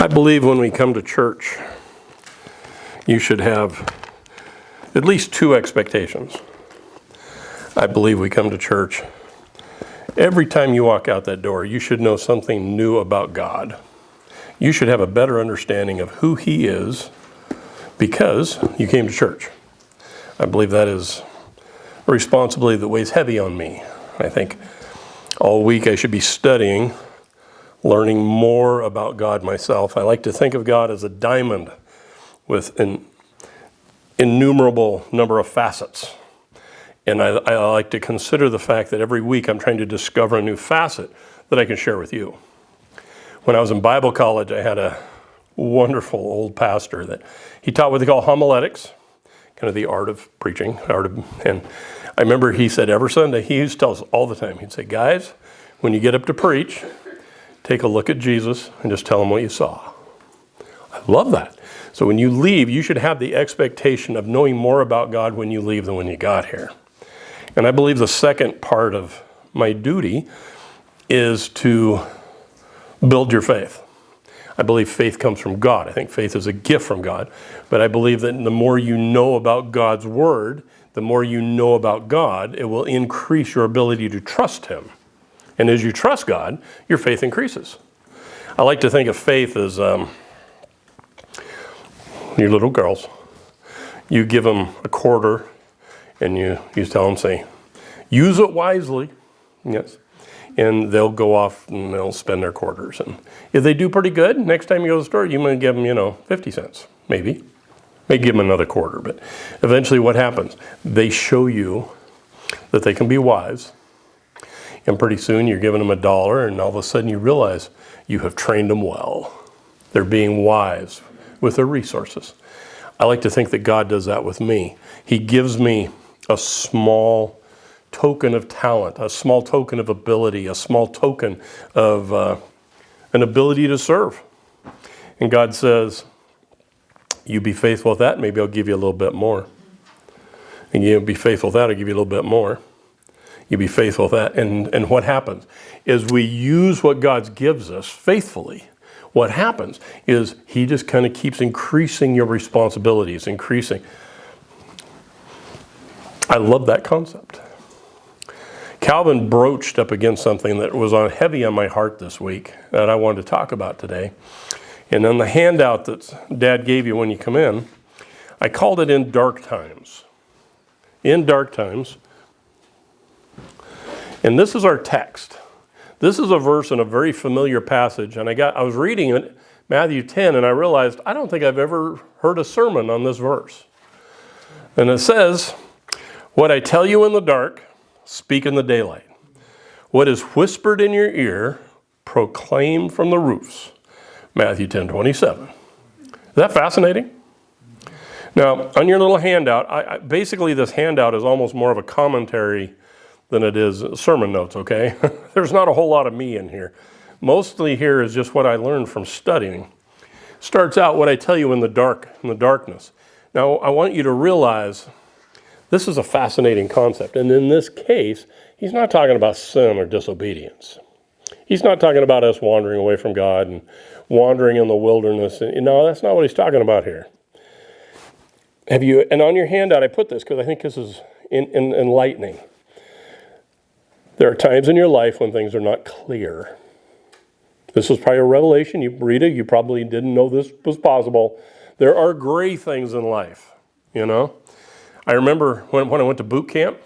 I believe when we come to church, you should have at least two expectations. I believe we come to church. Every time you walk out that door, you should know something new about God. You should have a better understanding of who He is because you came to church. I believe that is a responsibility that weighs heavy on me. I think all week I should be studying, learning more about God myself. I like to think of God as a diamond with an innumerable number of facets. And I like to consider the fact that every week I'm trying to discover a new facet that I can share with you. When I was in Bible college, I had a wonderful old pastor that he taught what they call homiletics, kind of the art of preaching. And I remember he said every Sunday, he used to tell us all the time, he'd say, guys, when you get up to preach, take a look at Jesus and just tell him what you saw. I love that. So when you leave, you should have the expectation of knowing more about God when you leave than when you got here. And I believe the second part of my duty is to build your faith. I believe faith comes from God. I think faith is a gift from God. But I believe that the more you know about God's Word, the more you know about God, it will increase your ability to trust Him. And as you trust God, your faith increases. I like to think of faith as your little girls. You give them a quarter and you tell them, say, use it wisely. Yes. And they'll go off and they'll spend their quarters. And if they do pretty good, next time you go to the store, you might give them, 50 cents, maybe. Maybe give them another quarter. But eventually what happens? They show you that they can be wise. And pretty soon you're giving them $1 and all of a sudden you realize you have trained them well. They're being wise with their resources. I like to think that God does that with me. He gives me a small token of talent, a small token of ability, a small token of an ability to serve. And God says, you be faithful with that, maybe I'll give you a little bit more. And you be faithful with that, I'll give you a little bit more. You be faithful with that. And what happens is we use what God gives us faithfully. What happens is He just kind of keeps increasing your responsibilities, increasing. I love that concept. Calvin broached up against something that was heavy on my heart this week that I wanted to talk about today. And on the handout that Dad gave you when you come in, I called it In Dark Times. In Dark Times. And this is our text. This is a verse in a very familiar passage. And I was reading it, Matthew 10, and I realized I don't think I've ever heard a sermon on this verse. And it says, what I tell you in the dark, speak in the daylight. What is whispered in your ear, proclaim from the roofs. Matthew 10:27. Is that fascinating? Now, on your little handout, basically this handout is almost more of a commentary than it is sermon notes, okay? There's not a whole lot of me in here. Mostly here is just what I learned from studying. Starts out what I tell you in the darkness. Now, I want you to realize this is a fascinating concept. And in this case, he's not talking about sin or disobedience. He's not talking about us wandering away from God and wandering in the wilderness. No, that's not what he's talking about here. And on your handout, I put this because I think this is enlightening. There are times in your life when things are not clear. This was probably a revelation. You read it, you probably didn't know this was possible. There are gray things in life, I remember when I went to boot camp,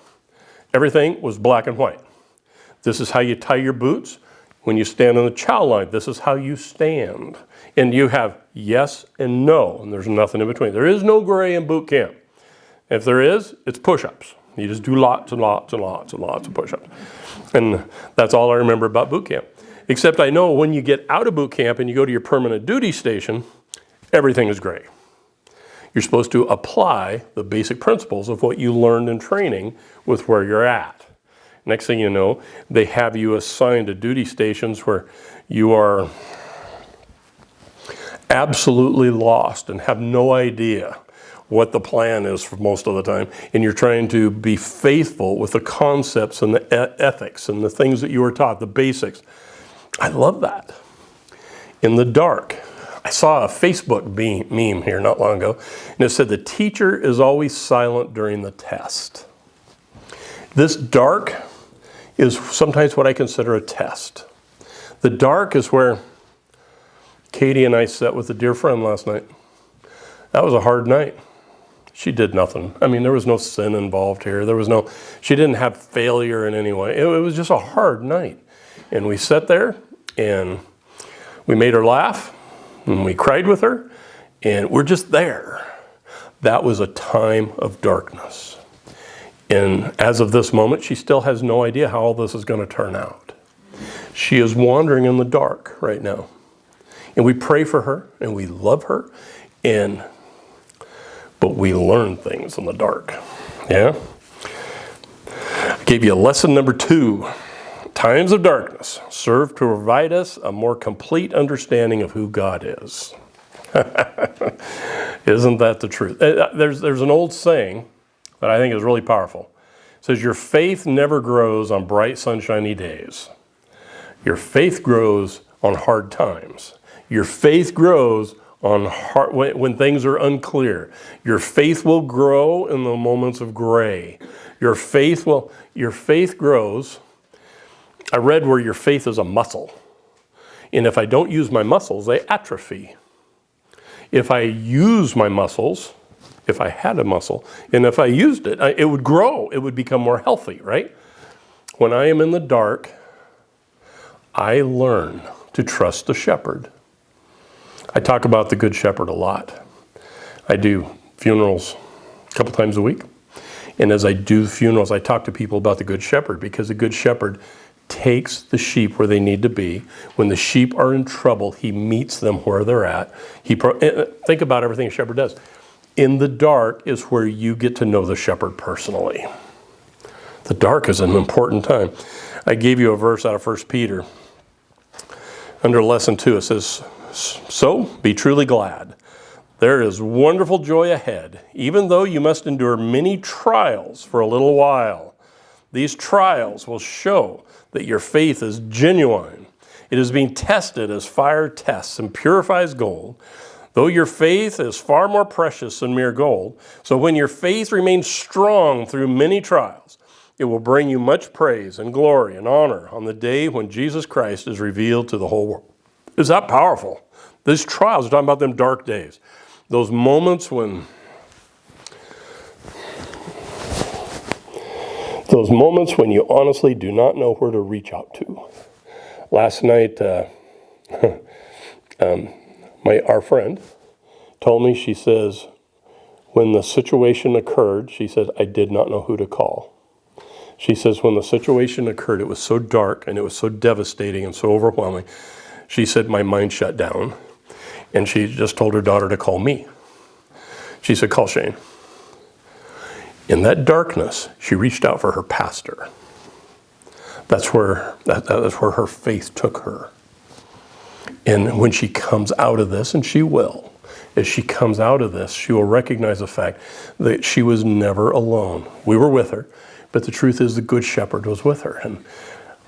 everything was black and white. This is how you tie your boots. When you stand on the chow line, this is how you stand. And you have yes and no, and there's nothing in between. There is no gray in boot camp. If there is, it's push-ups. You just do lots and lots and lots and lots of push-ups. And that's all I remember about boot camp. Except I know when you get out of boot camp and you go to your permanent duty station, everything is gray. You're supposed to apply the basic principles of what you learned in training with where you're at. Next thing you know, they have you assigned to duty stations where you are absolutely lost and have no idea what the plan is for most of the time. And you're trying to be faithful with the concepts and the ethics and the things that you were taught, the basics. I love that. In the dark, I saw a Facebook meme here not long ago, and it said the teacher is always silent during the test. This dark is sometimes what I consider a test. The dark is where Katie and I sat with a dear friend last night. That was a hard night. She did nothing. I mean, there was no sin involved here. She didn't have failure in any way. It was just a hard night. And we sat there and we made her laugh and we cried with her and we're just there. That was a time of darkness. And as of this moment, she still has no idea how all this is going to turn out. She is wandering in the dark right now. And we pray for her and we love her, but we learn things in the dark. Yeah? I gave you lesson number 2. Times of darkness serve to provide us a more complete understanding of who God is. Isn't that the truth? There's an old saying that I think is really powerful. It says, your faith never grows on bright, sunshiny days. Your faith grows on hard times. Your faith grows on when things are unclear. Your faith will grow in the moments of gray. Your faith grows. I read where your faith is a muscle. And if I don't use my muscles, they atrophy. If I use my muscles, if I had a muscle, and if I used it, it would grow. It would become more healthy, right? When I am in the dark, I learn to trust the shepherd. I talk about the Good Shepherd a lot. I do funerals a couple times a week. And as I do funerals, I talk to people about the Good Shepherd because the Good Shepherd takes the sheep where they need to be. When the sheep are in trouble, he meets them where they're at. Think about everything a shepherd does. In the dark is where you get to know the shepherd personally. The dark is an important time. I gave you a verse out of 1 Peter. Under lesson 2, it says, so be truly glad. There is wonderful joy ahead, even though you must endure many trials for a little while. These trials will show that your faith is genuine. It is being tested as fire tests and purifies gold, though your faith is far more precious than mere gold. So when your faith remains strong through many trials, it will bring you much praise and glory and honor on the day when Jesus Christ is revealed to the whole world. Is that powerful? These trials, we're talking about them dark days. Those moments when you honestly do not know where to reach out to. Last night, our friend told me, she says, when the situation occurred, she said, I did not know who to call. She says, when the situation occurred, it was so dark and it was so devastating and so overwhelming. She said, my mind shut down. And she just told her daughter to call me. She said, call Shane. In that darkness, she reached out for her pastor. That's where her faith took her. And when she comes out of this, and she will, as she comes out of this, she will recognize the fact that she was never alone. We were with her, but the truth is the Good Shepherd was with her. And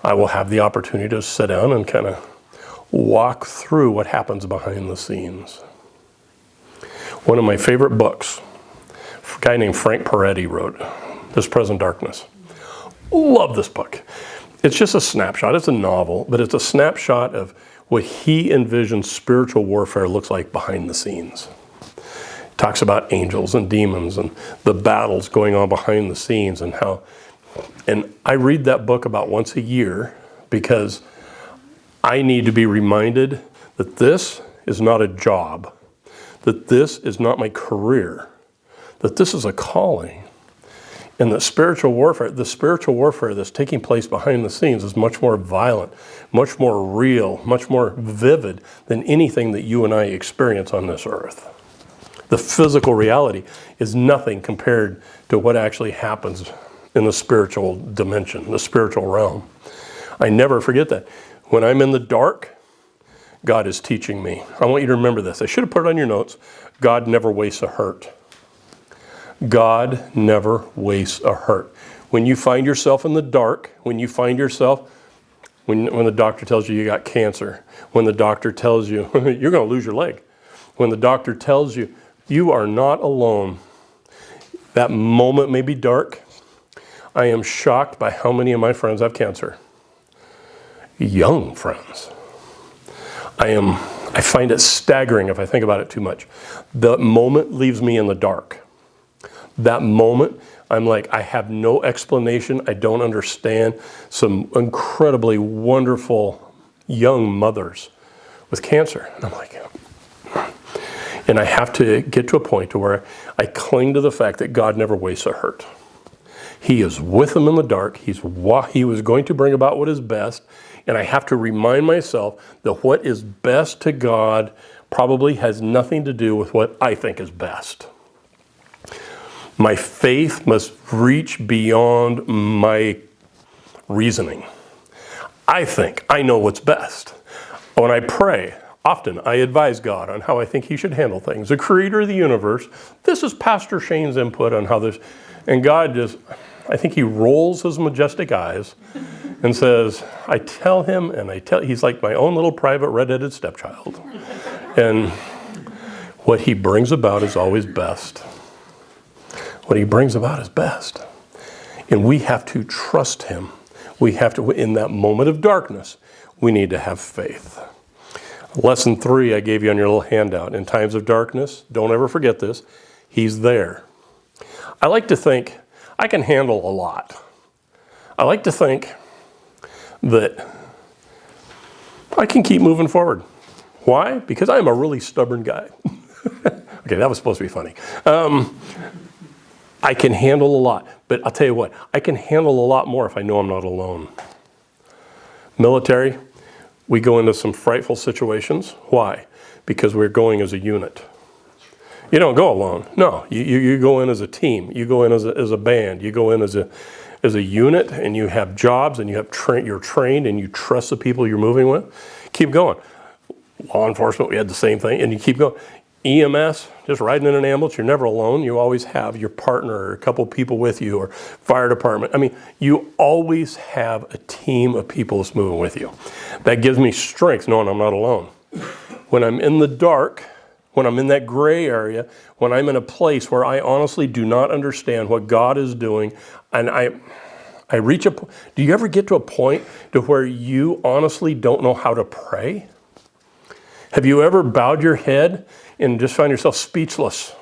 I will have the opportunity to sit down and kind of walk through what happens behind the scenes. One of my favorite books, a guy named Frank Peretti wrote, This Present Darkness. Love this book. It's just a snapshot. It's a novel, but it's a snapshot of what he envisions spiritual warfare looks like behind the scenes. Talks about angels and demons and the battles going on behind the scenes and how. And I read that book about once a year because I need to be reminded that this is not a job, that this is not my career, that this is a calling. And the spiritual warfare that's taking place behind the scenes is much more violent, much more real, much more vivid than anything that you and I experience on this earth. The physical reality is nothing compared to what actually happens in the spiritual dimension, the spiritual realm. I never forget that. When I'm in the dark, God is teaching me. I want you to remember this. I should have put it on your notes. God never wastes a hurt. God never wastes a hurt. When you find yourself in the dark, when you find yourself, when the doctor tells you got cancer, when the doctor tells you you're going to lose your leg, when the doctor tells you, you are not alone, that moment may be dark. I am shocked by how many of my friends have cancer. Young friends. I find it staggering if I think about it too much. The moment leaves me in the dark. That moment, I'm like, I have no explanation. I don't understand. Some incredibly wonderful young mothers with cancer. And I'm like, and I have to get to a point to where I cling to the fact that God never wastes a hurt. He is with them in the dark. He was going to bring about what is best. And I have to remind myself that what is best to God probably has nothing to do with what I think is best. My faith must reach beyond my reasoning. I think I know what's best. When I pray, often I advise God on how I think He should handle things. The creator of the universe, this is Pastor Shane's input on how this, and God just, I think He rolls His majestic eyes and says, I tell Him, and He's like my own little private red-headed stepchild. And what He brings about is always best. What He brings about is best. And we have to trust Him. We have to, in that moment of darkness, we need to have faith. Lesson 3 I gave you on your little handout. In times of darkness, don't ever forget this, He's there. I like to think I can handle a lot. I like to think that I can keep moving forward. Why? Because I'm a really stubborn guy. Okay, that was supposed to be funny. I can handle a lot, but I'll tell you what, I can handle a lot more if I know I'm not alone. Military, we go into some frightful situations. Why? Because we're going as a unit. You don't go alone. No, you go in as a team. You go in as a band. You go in as a unit, and you have jobs, and you're trained, and you trust the people you're moving with. Keep going. Law enforcement, we had the same thing, and you keep going. EMS, just riding in an ambulance, you're never alone. You always have your partner or a couple people with you, or fire department. I mean, you always have a team of people that's moving with you. That gives me strength knowing I'm not alone. When I'm in the dark, when I'm in that gray area, when I'm in a place where I honestly do not understand what God is doing, and I reach do you ever get to a point to where you honestly don't know how to pray? Have you ever bowed your head and just find yourself speechless?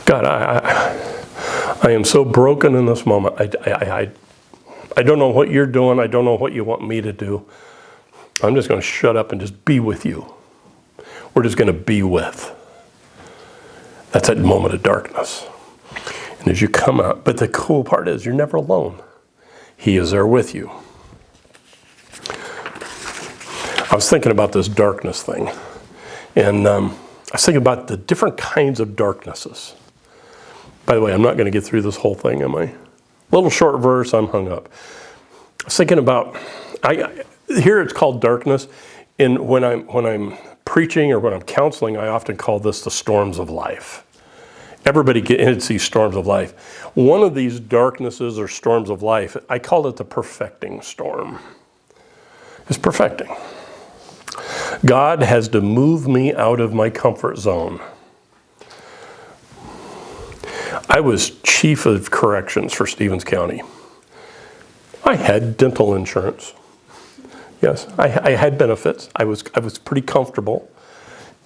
God, I am so broken in this moment. I don't know what you're doing. I don't know what you want me to do. I'm just going to shut up and just be with you. We're just going to be with. That's that moment of darkness. And as you come out, but the cool part is you're never alone. He is there with you. I was thinking about this darkness thing. And I was thinking about the different kinds of darknesses. By the way, I'm not going to get through this whole thing, am I? Little short verse, I'm hung up. I was thinking about, here it's called darkness. And when I'm preaching or when I'm counseling, I often call this the storms of life. Everybody gets these storms of life. One of these darknesses or storms of life, I call it the perfecting storm. It's perfecting. God has to move me out of my comfort zone. I was chief of corrections for Stevens County. I had dental insurance. Yes, I had benefits. I was pretty comfortable.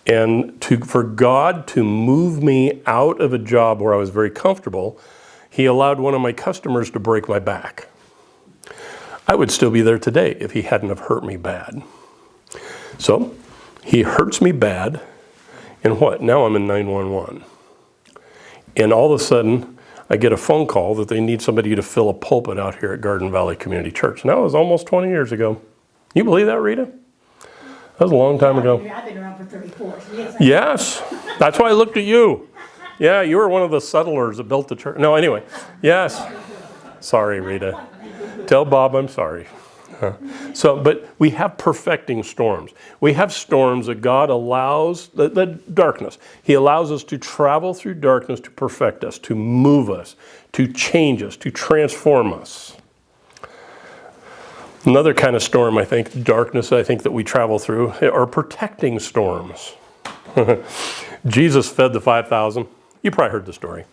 And for God to move me out of a job where I was very comfortable, He allowed one of my customers to break my back. I would still be there today if he hadn't have hurt me bad. So he hurts me bad, and what? Now I'm in 911. And all of a sudden, I get a phone call that they need somebody to fill a pulpit out here at Garden Valley Community Church. Now it was almost 20 years ago. You believe that, Rita? That was a long time ago. I've been around for 34. So yes. That's why I looked at you. Yeah, you were one of the settlers that built the church. No, anyway. Yes. Sorry, Rita. Tell Bob I'm sorry. But we have perfecting storms. We have storms that God allows, the darkness. He allows us to travel through darkness to perfect us, to move us, to change us, to transform us. Another kind of storm, I think, darkness, I think, that we travel through are protecting storms. Jesus fed the 5,000. You probably heard the story.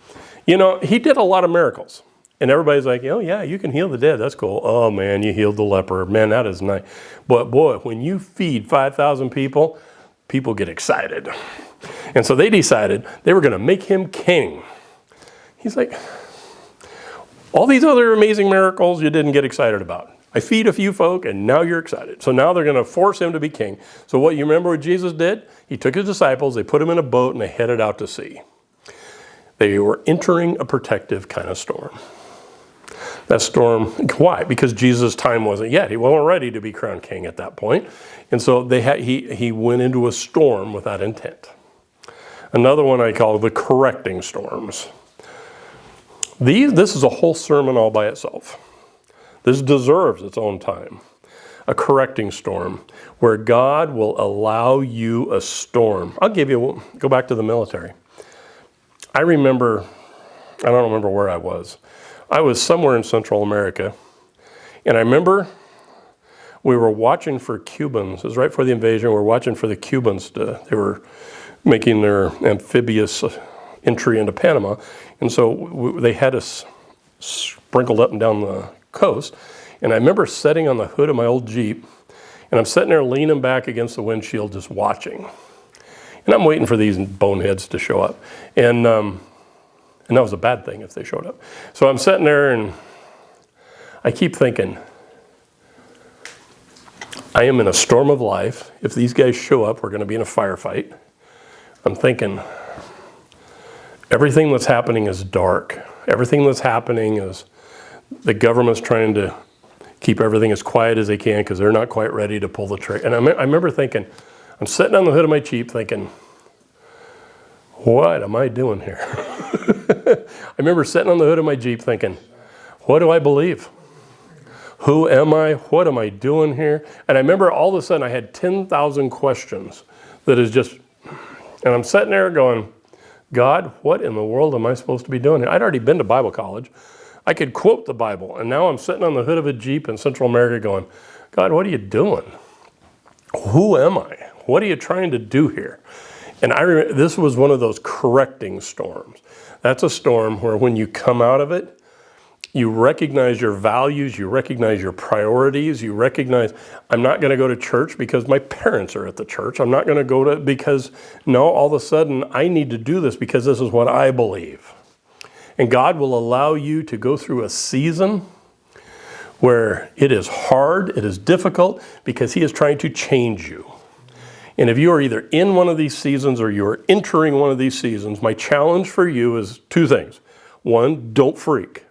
You know, he did a lot of miracles. And everybody's like, oh, yeah, you can heal the dead. That's cool. Oh, man, you healed the leper. Man, that is nice. But, boy, when you feed 5,000 people, people get excited. And so they decided they were going to make him king. He's like, all these other amazing miracles you didn't get excited about. I feed a few folk, and now you're excited. So now they're going to force him to be king. So what you remember what Jesus did? He took his disciples, they put them in a boat, and they headed out to sea. They were entering a protective kind of storm. That storm, why? Because Jesus' time wasn't yet. He wasn't ready to be crowned king at that point. And so he went into a storm with that intent. Another one I call the correcting storms. This is a whole sermon all by itself. This deserves its own time. A correcting storm where God will allow you a storm. Go back to the military. I don't remember where I was. I was somewhere in Central America, and I remember we were watching for Cubans. It was right before the invasion. We were watching for the Cubans. They were making their amphibious entry into Panama, and so they had us sprinkled up and down the coast. And I remember sitting on the hood of my old Jeep, and I'm sitting there leaning back against the windshield just watching. And I'm waiting for these boneheads to show up. And that was a bad thing if they showed up. So I'm sitting there, and I keep thinking, I am in a storm of life. If these guys show up, we're going to be in a firefight. I'm thinking, everything that's happening is dark. Everything that's happening is the government's trying to keep everything as quiet as they can because they're not quite ready to pull the trigger. And I remember thinking, I'm sitting on the hood of my Jeep thinking, what am I doing here? I remember sitting on the hood of my Jeep thinking, what do I believe? Who am I? What am I doing here? And I remember all of a sudden I had 10,000 questions that is just, and I'm sitting there going, God, what in the world am I supposed to be doing here? I'd already been to Bible college. I could quote the Bible, and now I'm sitting on the hood of a Jeep in Central America going, God, what are you doing? Who am I? What are you trying to do here? And I remember this was one of those correcting storms. That's a storm where when you come out of it, you recognize your values, you recognize your priorities, you recognize, I'm not going to go to church because my parents are at the church. I'm not going to go to, because no, all of a sudden I need to do this because this is what I believe. And God will allow you to go through a season where it is hard, it is difficult, because He is trying to change you. And if you are either in one of these seasons or you are entering one of these seasons, my challenge for you is two things. One, don't freak.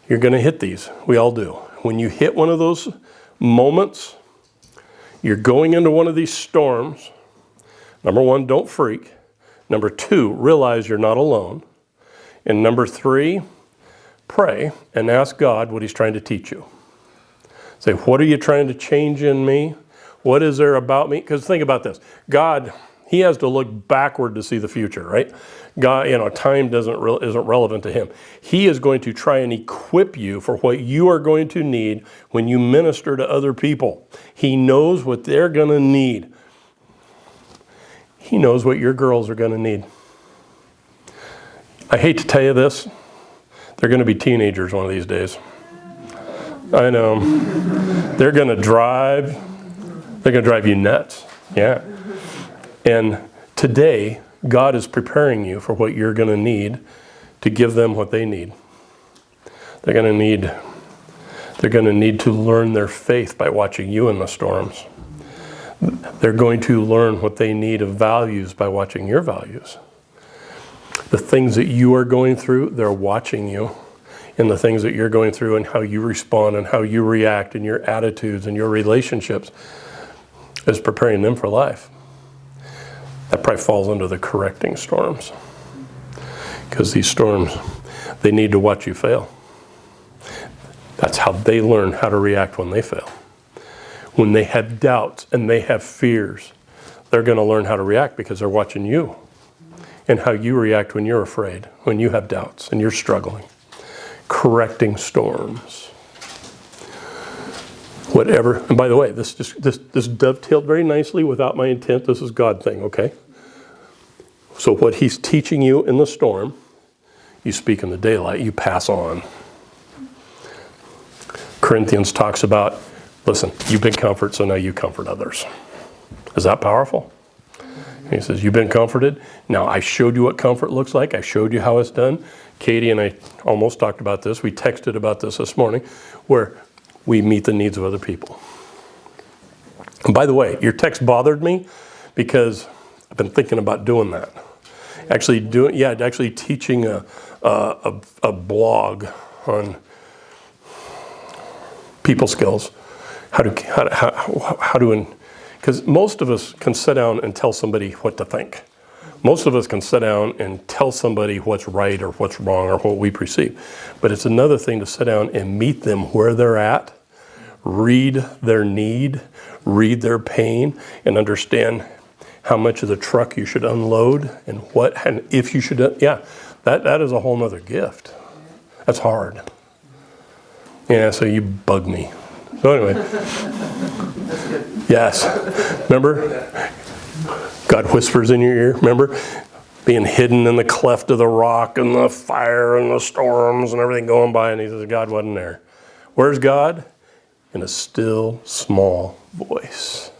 You're going to hit these. We all do. When you hit one of those moments, you're going into one of these storms. Number one, don't freak. Number two, realize you're not alone. And number three, pray and ask God what He's trying to teach you. Say, what are you trying to change in me? What is there about me? Because think about this. God, He has to look backward to see the future, right? God, time isn't relevant to Him. He is going to try and equip you for what you are going to need when you minister to other people. He knows what they're going to need. He knows what your girls are going to need. I hate to tell you this. They're going to be teenagers one of these days. I know. They're going to drive you nuts. Yeah. And today, God is preparing you for what you're going to need to give them what they need. They're going to need to learn their faith by watching you in the storms. They're going to learn what they need of values by watching your values. The things that you are going through, they're watching you in the things that you're going through and how you respond and how you react and your attitudes and your relationships is preparing them for life. That probably falls under the correcting storms. Because these storms, they need to watch you fail. That's how they learn how to react when they fail. When they have doubts and they have fears, they're going to learn how to react because they're watching you and how you react when you're afraid, when you have doubts and you're struggling. Correcting storms. Whatever, and by the way, this dovetailed very nicely without my intent. This is God thing, okay? So what he's teaching you in the storm, you speak in the daylight, you pass on. Corinthians talks about, listen, you've been comforted, so now you comfort others. Is that powerful? He says, you've been comforted. Now, I showed you what comfort looks like. I showed you how it's done. Katie and I almost talked about this. We texted about this morning, where we meet the needs of other people. And by the way, your text bothered me because I've been thinking about doing that. Actually teaching a blog on people skills. How to, because most of us can sit down and tell somebody what to think. Most of us can sit down and tell somebody what's right or what's wrong or what we perceive. But it's another thing to sit down and meet them where they're at, read their need, read their pain, and understand how much of the truck you should unload and if you should, that is a whole nother gift. That's hard. Yeah, so you bug me. So anyway. That's good. Yes. Remember? God whispers in your ear. Remember? Being hidden in the cleft of the rock and the fire and the storms and everything going by, and he says, God wasn't there. Where's God? In a still, small voice.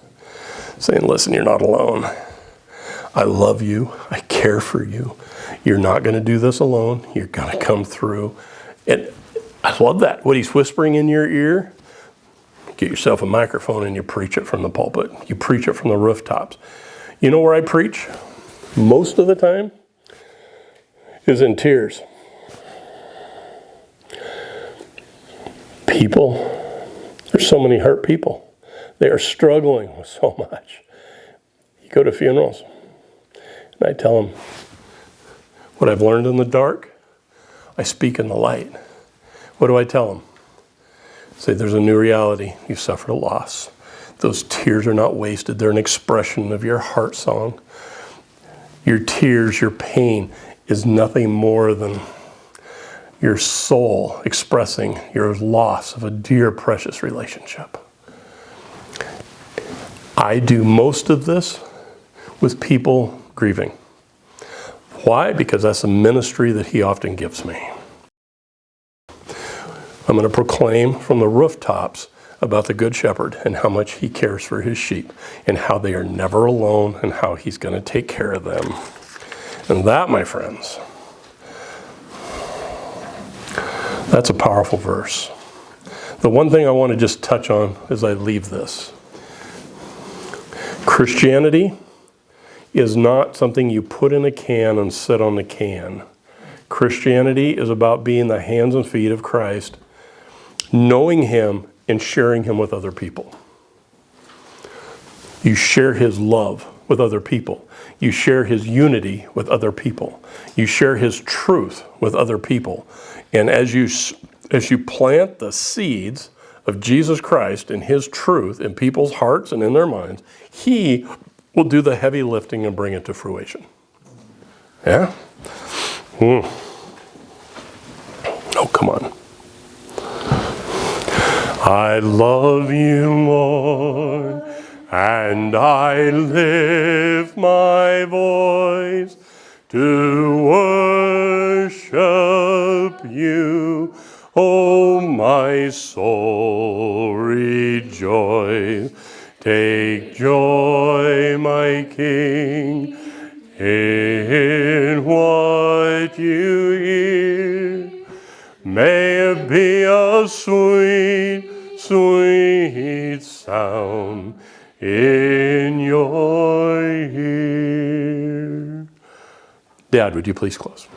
Saying, listen, you're not alone. I love you. I care for you. You're not going to do this alone. You're going to come through. And I love that. What he's whispering in your ear, get yourself a microphone and you preach it from the pulpit. You preach it from the rooftops. You know where I preach most of the time? Is in tears. People, there's so many hurt people. They are struggling with so much. You go to funerals, and I tell them, what I've learned in the dark, I speak in the light. What do I tell them? Say, there's a new reality. You've suffered a loss. Those tears are not wasted. They're an expression of your heart song. Your tears, your pain is nothing more than your soul expressing your loss of a dear, precious relationship. I do most of this with people grieving. Why? Because that's a ministry that he often gives me. I'm going to proclaim from the rooftops about the Good Shepherd and how much he cares for his sheep and how they are never alone and how he's going to take care of them. And that, my friends, that's a powerful verse. The one thing I want to just touch on as I leave this. Christianity is not something you put in a can and sit on the can. Christianity is about being the hands and feet of Christ, knowing him and sharing him with other people. You share his love with other people. You share his unity with other people. You share his truth with other people. And as you plant the seeds of Jesus Christ and his truth in people's hearts and in their minds, he will do the heavy lifting and bring it to fruition. Yeah? Oh, come on. I love you, Lord, and I lift my voice to worship you. Oh, my soul, rejoice. Take joy, my King, in what you hear. May it be a sweet, sweet sound in your ear. Dad, would you please close?